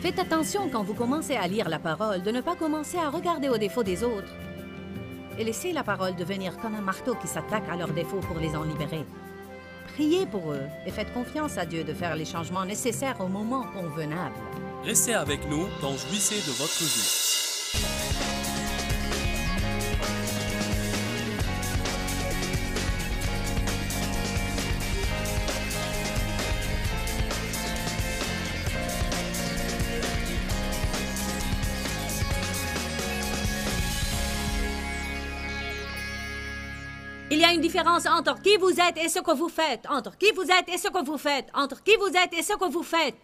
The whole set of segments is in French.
Faites attention quand vous commencez à lire la parole de ne pas commencer à regarder aux défauts des autres. Et laissez la parole devenir comme un marteau qui s'attaque à leurs défauts pour les en libérer. Priez pour eux et faites confiance à Dieu de faire les changements nécessaires au moment convenable. Restez avec nous dans Jouissez de votre vie. Il y a une différence entre qui vous êtes et ce que vous faites, entre qui vous êtes et ce que vous faites, entre qui vous êtes et ce que vous faites.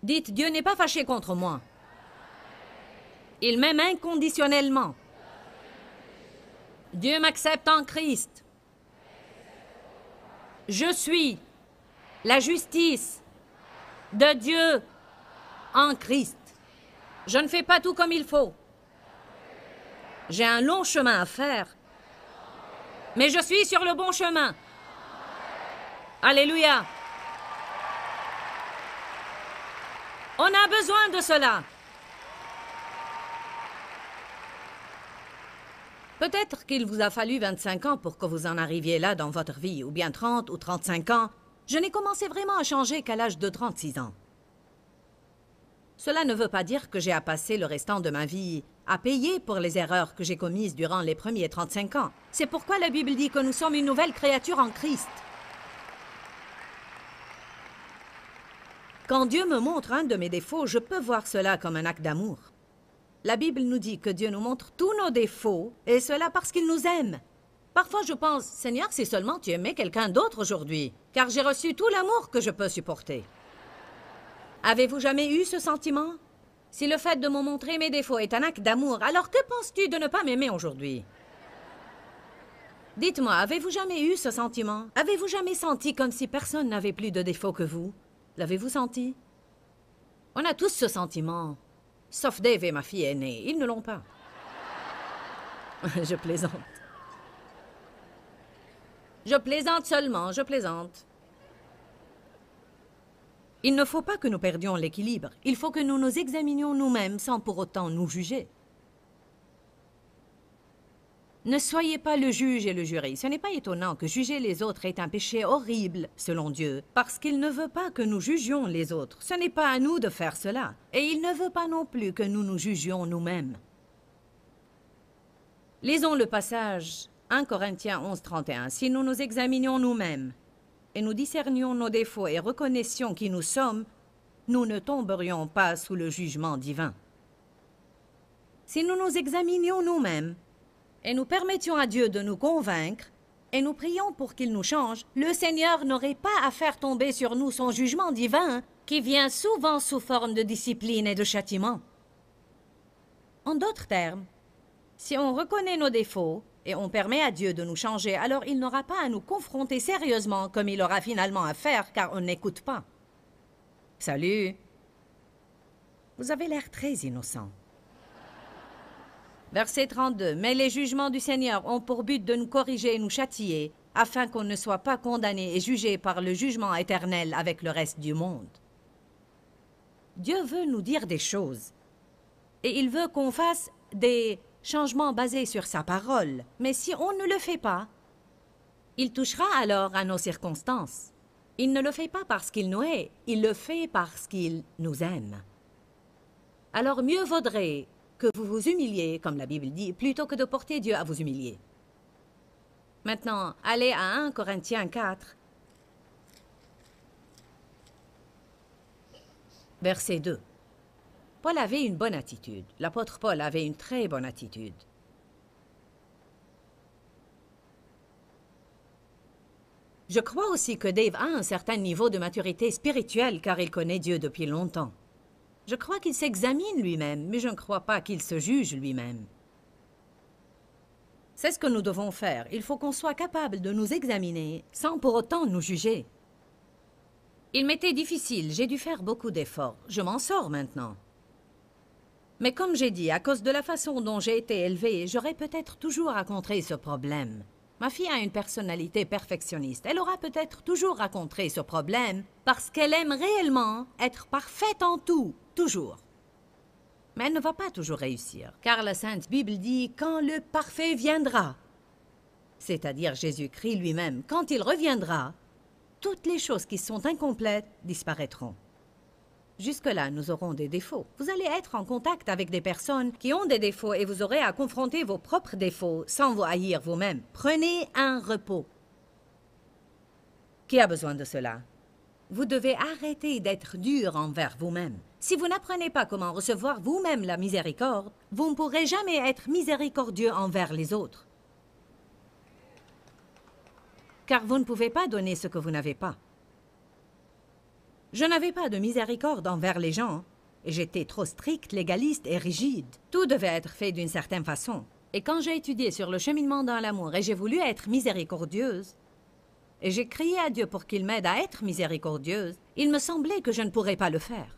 Dites, Dieu n'est pas fâché contre moi. Il m'aime inconditionnellement. Dieu m'accepte en Christ. Je suis la justice de Dieu en Christ. Je ne fais pas tout comme il faut. J'ai un long chemin à faire, mais je suis sur le bon chemin. Alléluia. On a besoin de cela. Peut-être qu'il vous a fallu 25 ans pour que vous en arriviez là dans votre vie, ou bien 30 ou 35 ans. Je n'ai commencé vraiment à changer qu'à l'âge de 36 ans. Cela ne veut pas dire que j'ai à passer le restant de ma vie à payer pour les erreurs que j'ai commises durant les premiers 35 ans. C'est pourquoi la Bible dit que nous sommes une nouvelle créature en Christ. Quand Dieu me montre un de mes défauts, je peux voir cela comme un acte d'amour. La Bible nous dit que Dieu nous montre tous nos défauts, et cela parce qu'il nous aime. Parfois je pense, Seigneur, si seulement tu aimais quelqu'un d'autre aujourd'hui, car j'ai reçu tout l'amour que je peux supporter. Avez-vous jamais eu ce sentiment? Si le fait de me montrer mes défauts est un acte d'amour, alors que penses-tu de ne pas m'aimer aujourd'hui? Dites-moi, avez-vous jamais eu ce sentiment? Avez-vous jamais senti comme si personne n'avait plus de défauts que vous? L'avez-vous senti? On a tous ce sentiment. Sauf Dave et ma fille aînée. Ils ne l'ont pas. Je plaisante. Je plaisante seulement, je plaisante. Il ne faut pas que nous perdions l'équilibre. Il faut que nous nous examinions nous-mêmes sans pour autant nous juger. Ne soyez pas le juge et le jury. Ce n'est pas étonnant que juger les autres est un péché horrible, selon Dieu, parce qu'il ne veut pas que nous jugions les autres. Ce n'est pas à nous de faire cela. Et il ne veut pas non plus que nous nous jugions nous-mêmes. Lisons le passage 1 Corinthiens 11, 31. Si nous nous examinions nous-mêmes, et nous discernions nos défauts et reconnaissions qui nous sommes, nous ne tomberions pas sous le jugement divin. Si nous nous examinions nous-mêmes, et nous permettions à Dieu de nous convaincre, et nous prions pour qu'il nous change, le Seigneur n'aurait pas à faire tomber sur nous son jugement divin, qui vient souvent sous forme de discipline et de châtiment. En d'autres termes, si on reconnaît nos défauts, et on permet à Dieu de nous changer, alors il n'aura pas à nous confronter sérieusement comme il aura finalement à faire, car on n'écoute pas. Salut. Vous avez l'air très innocent. Verset 32. Mais les jugements du Seigneur ont pour but de nous corriger et nous châtier, afin qu'on ne soit pas condamné et jugé par le jugement éternel avec le reste du monde. Dieu veut nous dire des choses, et il veut qu'on fasse des changements basés sur sa parole. Mais si on ne le fait pas, il touchera alors à nos circonstances. Il ne le fait pas parce qu'il nous hait, il le fait parce qu'il nous aime. Alors mieux vaudrait que vous vous humiliez, comme la Bible dit, plutôt que de porter Dieu à vous humilier. Maintenant, allez à 1 Corinthiens 4, verset 2. Paul avait une bonne attitude. L'apôtre Paul avait une très bonne attitude. Je crois aussi que Dave a un certain niveau de maturité spirituelle car il connaît Dieu depuis longtemps. Je crois qu'il s'examine lui-même, mais je ne crois pas qu'il se juge lui-même. C'est ce que nous devons faire. Il faut qu'on soit capable de nous examiner sans pour autant nous juger. Il m'était difficile, j'ai dû faire beaucoup d'efforts. Je m'en sors maintenant. Mais comme j'ai dit, à cause de la façon dont j'ai été élevée, j'aurais peut-être toujours rencontré ce problème. Ma fille a une personnalité perfectionniste. Elle aura peut-être toujours rencontré ce problème parce qu'elle aime réellement être parfaite en tout, toujours. Mais elle ne va pas toujours réussir, car la Sainte Bible dit « quand le parfait viendra », c'est-à-dire Jésus-Christ lui-même, quand il reviendra, toutes les choses qui sont incomplètes disparaîtront. Jusque-là, nous aurons des défauts. Vous allez être en contact avec des personnes qui ont des défauts et vous aurez à confronter vos propres défauts sans vous haïr vous-même. Prenez un repos. Qui a besoin de cela? Vous devez arrêter d'être dur envers vous-même. Si vous n'apprenez pas comment recevoir vous-même la miséricorde, vous ne pourrez jamais être miséricordieux envers les autres. Car vous ne pouvez pas donner ce que vous n'avez pas. Je n'avais pas de miséricorde envers les gens, et j'étais trop stricte, légaliste et rigide. Tout devait être fait d'une certaine façon. Et quand j'ai étudié sur le cheminement dans l'amour et j'ai voulu être miséricordieuse, et j'ai crié à Dieu pour qu'il m'aide à être miséricordieuse, il me semblait que je ne pourrais pas le faire.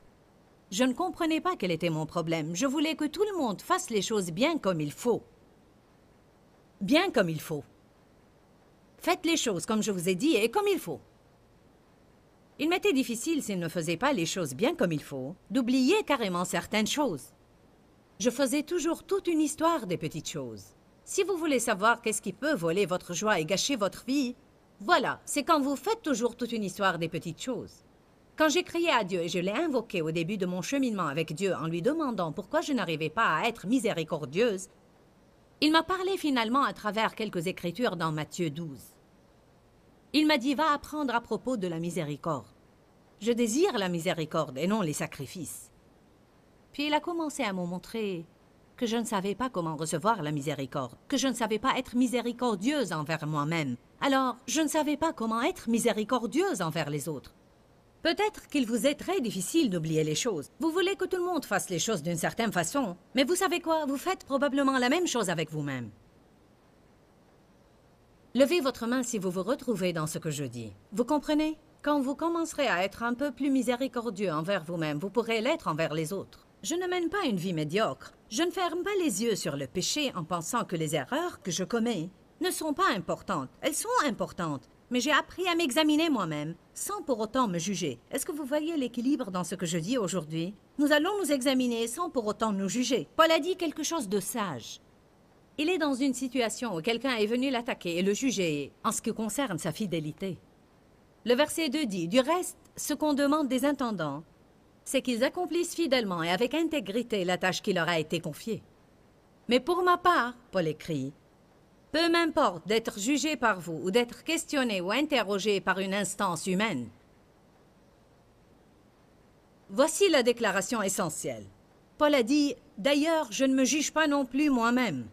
Je ne comprenais pas quel était mon problème. Je voulais que tout le monde fasse les choses bien comme il faut. Bien comme il faut. Faites les choses comme je vous ai dit et comme il faut. Il m'était difficile, s'il ne faisait pas les choses bien comme il faut, d'oublier carrément certaines choses. Je faisais toujours toute une histoire des petites choses. Si vous voulez savoir qu'est-ce qui peut voler votre joie et gâcher votre vie, voilà, c'est quand vous faites toujours toute une histoire des petites choses. Quand j'ai crié à Dieu et je l'ai invoqué au début de mon cheminement avec Dieu en lui demandant pourquoi je n'arrivais pas à être miséricordieuse, il m'a parlé finalement à travers quelques écritures dans Matthieu 12. Il m'a dit « Va apprendre à propos de la miséricorde. Je désire la miséricorde et non les sacrifices. » Puis il a commencé à me montrer que je ne savais pas comment recevoir la miséricorde, que je ne savais pas être miséricordieuse envers moi-même. Alors, je ne savais pas comment être miséricordieuse envers les autres. Peut-être qu'il vous est très difficile d'oublier les choses. Vous voulez que tout le monde fasse les choses d'une certaine façon, mais vous savez quoi? Vous faites probablement la même chose avec vous-même. Levez votre main si vous vous retrouvez dans ce que je dis. Vous comprenez? Quand vous commencerez à être un peu plus miséricordieux envers vous-même, vous pourrez l'être envers les autres. Je ne mène pas une vie médiocre. Je ne ferme pas les yeux sur le péché en pensant que les erreurs que je commets ne sont pas importantes. Elles sont importantes, mais j'ai appris à m'examiner moi-même, sans pour autant me juger. Est-ce que vous voyez l'équilibre dans ce que je dis aujourd'hui? Nous allons nous examiner sans pour autant nous juger. Paul a dit quelque chose de sage. Il est dans une situation où quelqu'un est venu l'attaquer et le juger en ce qui concerne sa fidélité. Le verset 2 dit, « Du reste, ce qu'on demande des intendants, c'est qu'ils accomplissent fidèlement et avec intégrité la tâche qui leur a été confiée. Mais pour ma part, Paul écrit, peu m'importe d'être jugé par vous ou d'être questionné ou interrogé par une instance humaine. » Voici la déclaration essentielle. Paul a dit, « D'ailleurs, je ne me juge pas non plus moi-même. »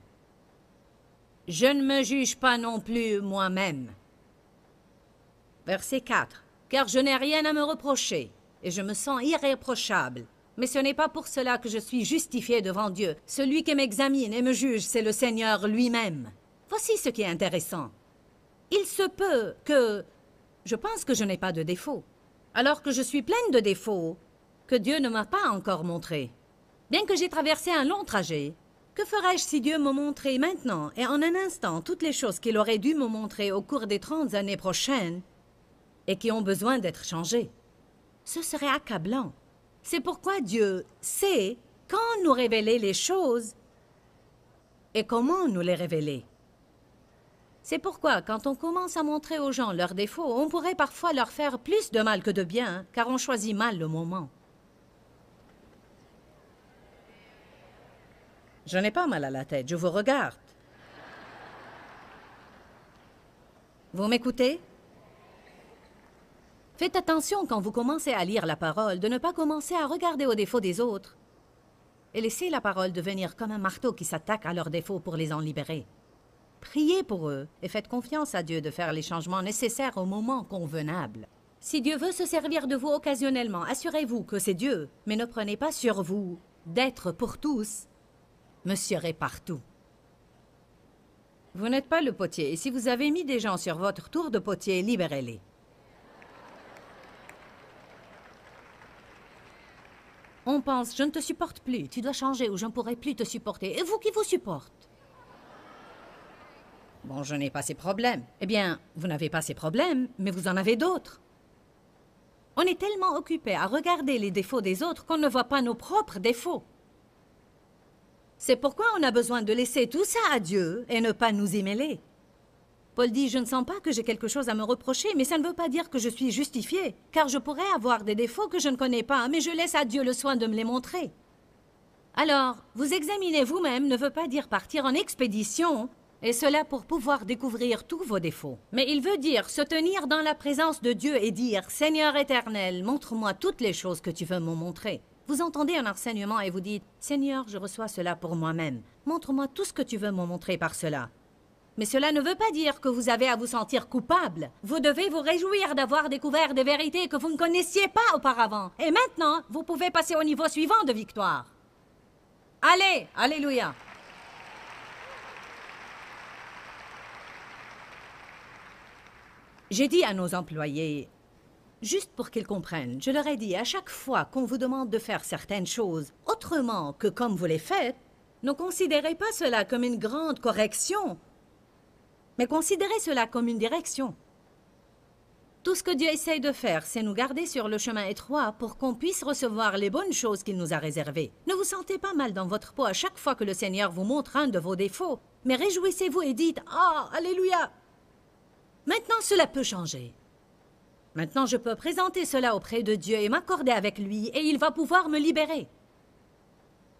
Je ne me juge pas non plus moi-même. Verset 4. « Car je n'ai rien à me reprocher, et je me sens irréprochable. Mais ce n'est pas pour cela que je suis justifié devant Dieu. Celui qui m'examine et me juge, c'est le Seigneur lui-même. » Voici ce qui est intéressant. Il se peut que je pense que je n'ai pas de défaut, alors que je suis pleine de défauts que Dieu ne m'a pas encore montrés. Bien que j'ai traversé un long trajet, que ferais-je si Dieu me montrait maintenant et en un instant toutes les choses qu'il aurait dû me montrer au cours des 30 années prochaines et qui ont besoin d'être changées? Ce serait accablant. C'est pourquoi Dieu sait quand nous révéler les choses et comment nous les révéler. C'est pourquoi, quand on commence à montrer aux gens leurs défauts, on pourrait parfois leur faire plus de mal que de bien, car on choisit mal le moment. Je n'ai pas mal à la tête, je vous regarde. Vous m'écoutez? Faites attention quand vous commencez à lire la parole, de ne pas commencer à regarder aux défauts des autres et laisser la parole devenir comme un marteau qui s'attaque à leurs défauts pour les en libérer. Priez pour eux et faites confiance à Dieu de faire les changements nécessaires au moment convenable. Si Dieu veut se servir de vous occasionnellement, assurez-vous que c'est Dieu, mais ne prenez pas sur vous d'être pour tous Monsieur est partout. Vous n'êtes pas le potier, et si vous avez mis des gens sur votre tour de potier, libérez-les. On pense, je ne te supporte plus, tu dois changer ou je ne pourrai plus te supporter. Et vous qui vous supporte? Bon, je n'ai pas ces problèmes. Eh bien, vous n'avez pas ces problèmes, mais vous en avez d'autres. On est tellement occupé à regarder les défauts des autres qu'on ne voit pas nos propres défauts. C'est pourquoi on a besoin de laisser tout ça à Dieu et ne pas nous y mêler. Paul dit, je ne sens pas que j'ai quelque chose à me reprocher, mais ça ne veut pas dire que je suis justifié, car je pourrais avoir des défauts que je ne connais pas, mais je laisse à Dieu le soin de me les montrer. Alors, vous examiner vous-même ne veut pas dire partir en expédition, et cela pour pouvoir découvrir tous vos défauts. Mais il veut dire se tenir dans la présence de Dieu et dire, Seigneur éternel, montre-moi toutes les choses que tu veux me montrer. Vous entendez un enseignement et vous dites, Seigneur, je reçois cela pour moi-même. Montre-moi tout ce que tu veux me montrer par cela. Mais cela ne veut pas dire que vous avez à vous sentir coupable. Vous devez vous réjouir d'avoir découvert des vérités que vous ne connaissiez pas auparavant. Et maintenant, vous pouvez passer au niveau suivant de victoire. Allez, alléluia. J'ai dit à nos employés, juste pour qu'ils comprennent, je leur ai dit à chaque fois qu'on vous demande de faire certaines choses autrement que comme vous les faites, ne considérez pas cela comme une grande correction, mais considérez cela comme une direction. Tout ce que Dieu essaye de faire, c'est nous garder sur le chemin étroit pour qu'on puisse recevoir les bonnes choses qu'il nous a réservées. Ne vous sentez pas mal dans votre peau à chaque fois que le Seigneur vous montre un de vos défauts, mais réjouissez-vous et dites « Ah, alléluia !» Maintenant, cela peut changer. Maintenant, je peux présenter cela auprès de Dieu et m'accorder avec lui, et il va pouvoir me libérer.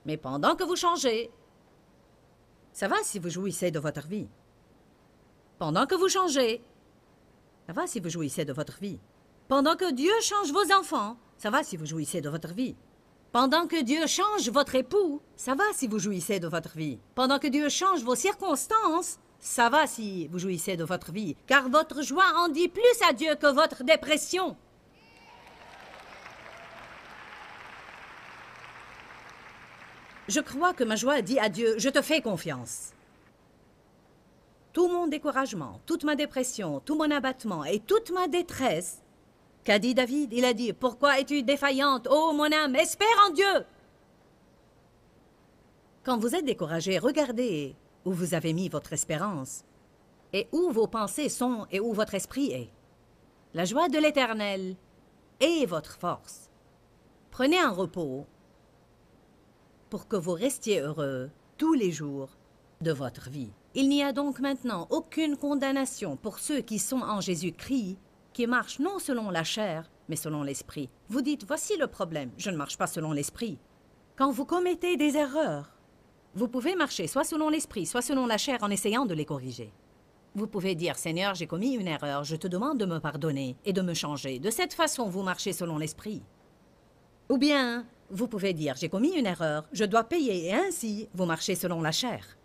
Mais pendant que vous changez, ça va si vous jouissez de votre vie. Pendant que vous changez, ça va si vous jouissez de votre vie. Pendant que Dieu change vos enfants, ça va si vous jouissez de votre vie. Pendant que Dieu change votre époux, ça va si vous jouissez de votre vie. Pendant que Dieu change vos circonstances, ça va si vous jouissez de votre vie, car votre joie en dit plus à Dieu que votre dépression. Je crois que ma joie dit à Dieu, je te fais confiance. Tout mon découragement, toute ma dépression, tout mon abattement et toute ma détresse, qu'a dit David? Il a dit, pourquoi es-tu défaillante, ô mon âme, espère en Dieu. Quand vous êtes découragé, regardez où vous avez mis votre espérance, et où vos pensées sont et où votre esprit est. La joie de l'Éternel est votre force. Prenez un repos pour que vous restiez heureux tous les jours de votre vie. Il n'y a donc maintenant aucune condamnation pour ceux qui sont en Jésus-Christ, qui marchent non selon la chair, mais selon l'esprit. Vous dites, voici le problème, je ne marche pas selon l'esprit. Quand vous commettez des erreurs, vous pouvez marcher soit selon l'esprit, soit selon la chair en essayant de les corriger. Vous pouvez dire, Seigneur, j'ai commis une erreur, je te demande de me pardonner et de me changer. De cette façon, vous marchez selon l'esprit. Ou bien, vous pouvez dire, j'ai commis une erreur, je dois payer, et ainsi, vous marchez selon la chair.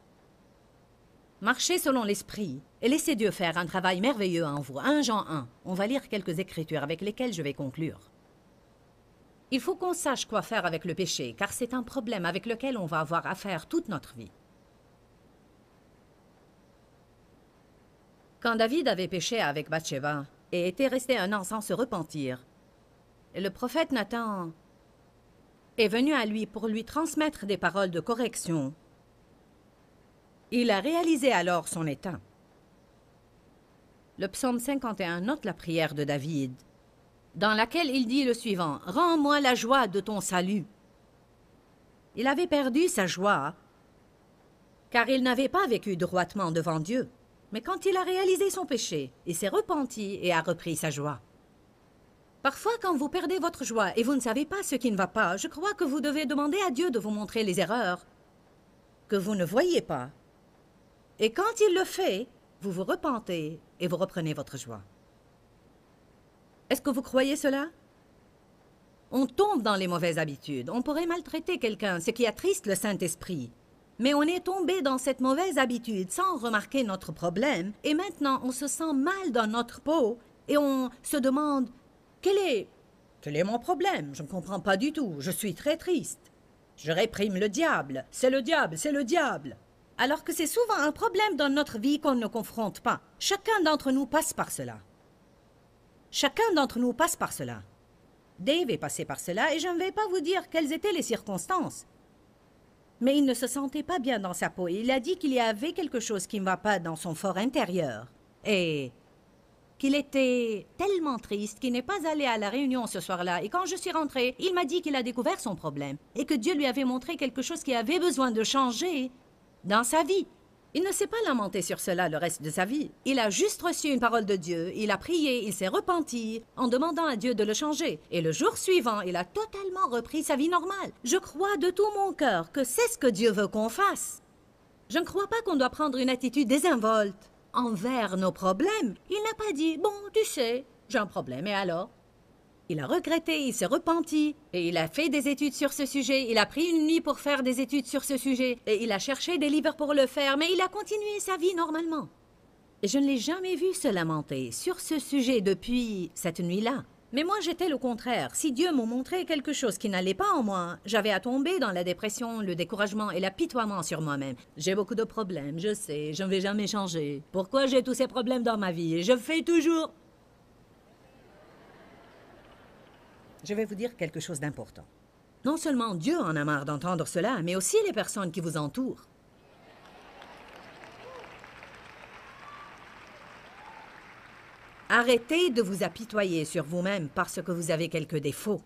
Marchez selon l'esprit et laissez Dieu faire un travail merveilleux en vous. 1 Jean 1. On va lire quelques écritures avec lesquelles je vais conclure. Il faut qu'on sache quoi faire avec le péché, car c'est un problème avec lequel on va avoir affaire toute notre vie. Quand David avait péché avec Bathsheba et était resté 1 an sans se repentir, le prophète Nathan est venu à lui pour lui transmettre des paroles de correction. Il a réalisé alors son état. Le psaume 51 note la prière de David, dans laquelle il dit le suivant, « Rends-moi la joie de ton salut. » Il avait perdu sa joie, car il n'avait pas vécu droitement devant Dieu. Mais quand il a réalisé son péché, il s'est repenti et a repris sa joie. Parfois, quand vous perdez votre joie et vous ne savez pas ce qui ne va pas, je crois que vous devez demander à Dieu de vous montrer les erreurs que vous ne voyez pas. Et quand il le fait, vous vous repentez et vous reprenez votre joie. Est-ce que vous croyez cela? On tombe dans les mauvaises habitudes. On pourrait maltraiter quelqu'un, ce qui attriste le Saint-Esprit. Mais on est tombé dans cette mauvaise habitude sans remarquer notre problème, et maintenant on se sent mal dans notre peau, et on se demande « Quel est mon problème? Je ne comprends pas du tout, je suis très triste. Je réprime le diable, c'est le diable, c'est le diable. » Alors que c'est souvent un problème dans notre vie qu'on ne confronte pas. Chacun d'entre nous passe par cela. Chacun d'entre nous passe par cela. Dave est passé par cela, et je ne vais pas vous dire quelles étaient les circonstances. Mais il ne se sentait pas bien dans sa peau. Il a dit qu'il y avait quelque chose qui ne va pas dans son fort intérieur. Et qu'il était tellement triste qu'il n'est pas allé à la réunion ce soir-là. Et quand je suis rentrée, il m'a dit qu'il a découvert son problème et que Dieu lui avait montré quelque chose qui avait besoin de changer dans sa vie. Il ne s'est pas lamenté sur cela le reste de sa vie. Il a juste reçu une parole de Dieu, il a prié, il s'est repenti en demandant à Dieu de le changer. Et le jour suivant, il a totalement repris sa vie normale. Je crois de tout mon cœur que c'est ce que Dieu veut qu'on fasse. Je ne crois pas qu'on doit prendre une attitude désinvolte envers nos problèmes. Il n'a pas dit « Bon, tu sais, j'ai un problème, et alors ?» Il a regretté, il s'est repenti, et il a fait des études sur ce sujet. Il a pris une nuit pour faire des études sur ce sujet, et il a cherché des livres pour le faire, mais il a continué sa vie normalement. Et je ne l'ai jamais vu se lamenter sur ce sujet depuis cette nuit-là. Mais moi, j'étais le contraire. Si Dieu m'a montré quelque chose qui n'allait pas en moi, j'avais à tomber dans la dépression, le découragement et l'apitoiement sur moi-même. J'ai beaucoup de problèmes, je sais, je ne vais jamais changer. Pourquoi j'ai tous ces problèmes dans ma vie? Et je fais toujours... Je vais vous dire quelque chose d'important. Non seulement Dieu en a marre d'entendre cela, mais aussi les personnes qui vous entourent. Arrêtez de vous apitoyer sur vous-même parce que vous avez quelques défauts.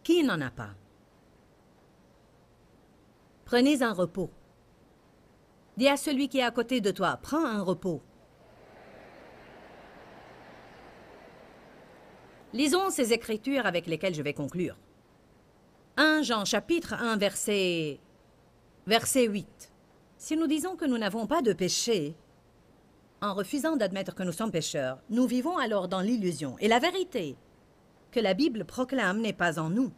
Qui n'en a pas? Prenez un repos. Dis à celui qui est à côté de toi, prends un repos. Lisons ces écritures avec lesquelles je vais conclure. 1 Jean chapitre 1 verset 8. Si nous disons que nous n'avons pas de péché, en refusant d'admettre que nous sommes pécheurs, nous vivons alors dans l'illusion. Et la vérité que la Bible proclame n'est pas en nous.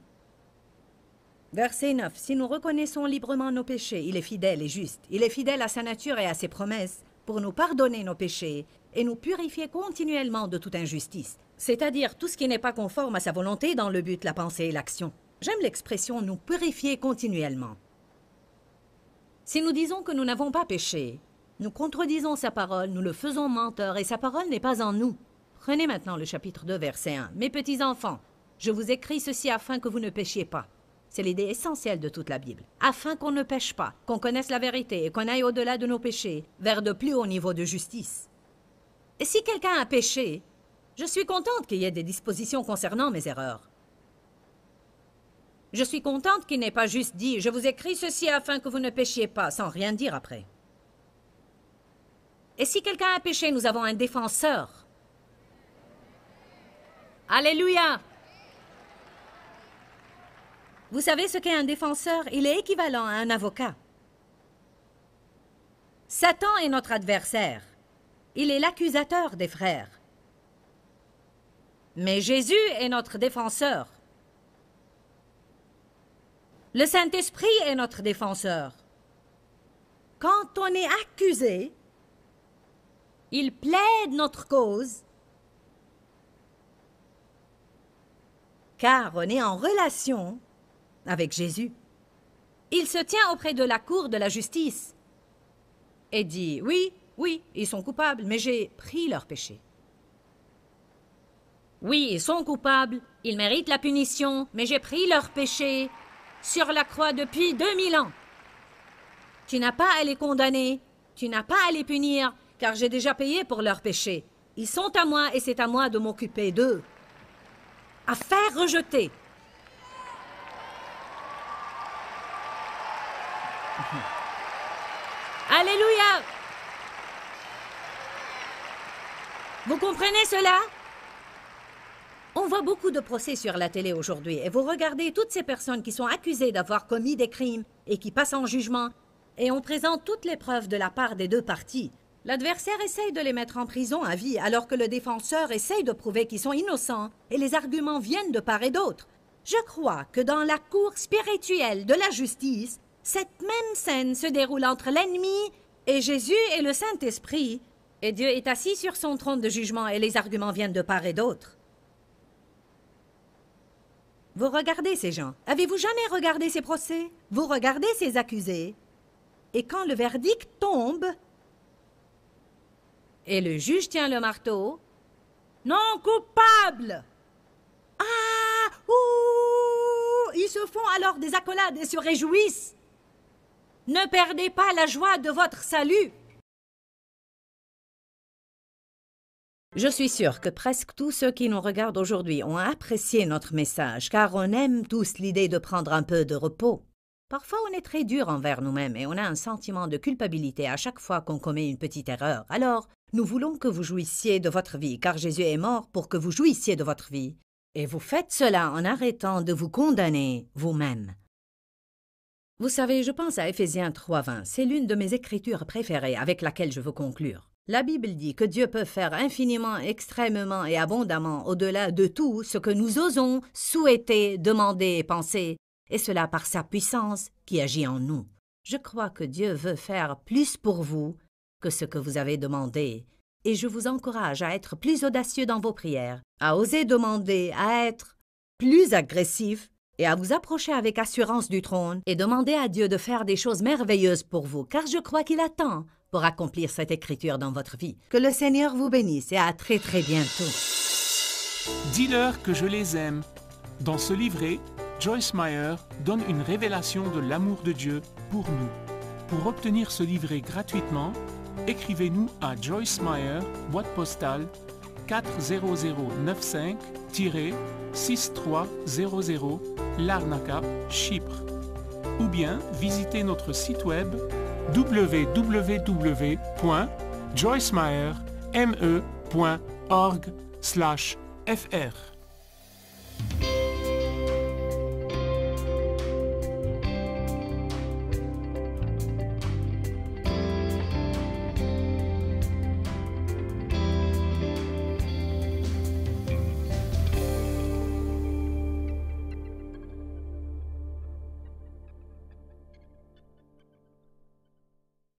Verset 9. Si nous reconnaissons librement nos péchés, il est fidèle et juste. Il est fidèle à sa nature et à ses promesses pour nous pardonner nos péchés et nous purifier continuellement de toute injustice, c'est-à-dire tout ce qui n'est pas conforme à sa volonté dans le but, la pensée et l'action. J'aime l'expression « nous purifier continuellement ». Si nous disons que nous n'avons pas péché, nous contredisons sa parole, nous le faisons menteur et sa parole n'est pas en nous. Prenez maintenant le chapitre 2, verset 1. « Mes petits enfants, je vous écris ceci afin que vous ne péchiez pas. » C'est l'idée essentielle de toute la Bible. Afin qu'on ne pêche pas, qu'on connaisse la vérité et qu'on aille au-delà de nos péchés, vers de plus hauts niveaux de justice. Et si quelqu'un a péché, je suis contente qu'il y ait des dispositions concernant mes erreurs. Je suis contente qu'il n'ait pas juste dit « Je vous écris ceci afin que vous ne péchiez pas », sans rien dire après. Et si quelqu'un a péché, nous avons un défenseur. Alléluia! Vous savez ce qu'est un défenseur? Il est équivalent à un avocat. Satan est notre adversaire. Il est l'accusateur des frères. Mais Jésus est notre défenseur. Le Saint-Esprit est notre défenseur. Quand on est accusé, il plaide notre cause, car on est en relation avec Jésus. Il se tient auprès de la cour de la justice et dit « Oui, oui, ils sont coupables, mais j'ai pris leur péché. Oui, ils sont coupables, ils méritent la punition, mais j'ai pris leur péché sur la croix depuis 2000 ans. Tu n'as pas à les condamner, tu n'as pas à les punir, car j'ai déjà payé pour leurs péchés. Ils sont à moi et c'est à moi de m'occuper d'eux. À faire rejeter. » Alléluia! Vous comprenez cela? On voit beaucoup de procès sur la télé aujourd'hui et vous regardez toutes ces personnes qui sont accusées d'avoir commis des crimes et qui passent en jugement et on présente toutes les preuves de la part des deux parties. L'adversaire essaye de les mettre en prison à vie alors que le défenseur essaye de prouver qu'ils sont innocents et les arguments viennent de part et d'autre. Je crois que dans la cour spirituelle de la justice, cette même scène se déroule entre l'ennemi et Jésus et le Saint-Esprit, et Dieu est assis sur son trône de jugement et les arguments viennent de part et d'autre. Vous regardez ces gens. Avez-vous jamais regardé ces procès? Vous regardez ces accusés. Et quand le verdict tombe, et le juge tient le marteau, non coupable! Ah! Ouh! Ils se font alors des accolades et se réjouissent. Ne perdez pas la joie de votre salut. Je suis sûre que presque tous ceux qui nous regardent aujourd'hui ont apprécié notre message, car on aime tous l'idée de prendre un peu de repos. Parfois, on est très dur envers nous-mêmes et on a un sentiment de culpabilité à chaque fois qu'on commet une petite erreur. Alors, nous voulons que vous jouissiez de votre vie, car Jésus est mort pour que vous jouissiez de votre vie. Et vous faites cela en arrêtant de vous condamner vous-même. Vous savez, je pense à Éphésiens 3:20. C'est l'une de mes écritures préférées avec laquelle je veux conclure. La Bible dit que Dieu peut faire infiniment, extrêmement et abondamment au-delà de tout ce que nous osons souhaiter, demander et penser, et cela par sa puissance qui agit en nous. Je crois que Dieu veut faire plus pour vous que ce que vous avez demandé, et je vous encourage à être plus audacieux dans vos prières, à oser demander, à être plus agressif et à vous approcher avec assurance du trône et demander à Dieu de faire des choses merveilleuses pour vous, car je crois qu'il attend pour accomplir cette écriture dans votre vie. Que le Seigneur vous bénisse et à très très bientôt. Dis-leur que je les aime. Dans ce livret, Joyce Meyer donne une révélation de l'amour de Dieu pour nous. Pour obtenir ce livret gratuitement, écrivez-nous à Joyce Meyer, boîte postale 40095-6300, Larnaca, Chypre. Ou bien visitez notre site web www.joycemeyer.org/fr.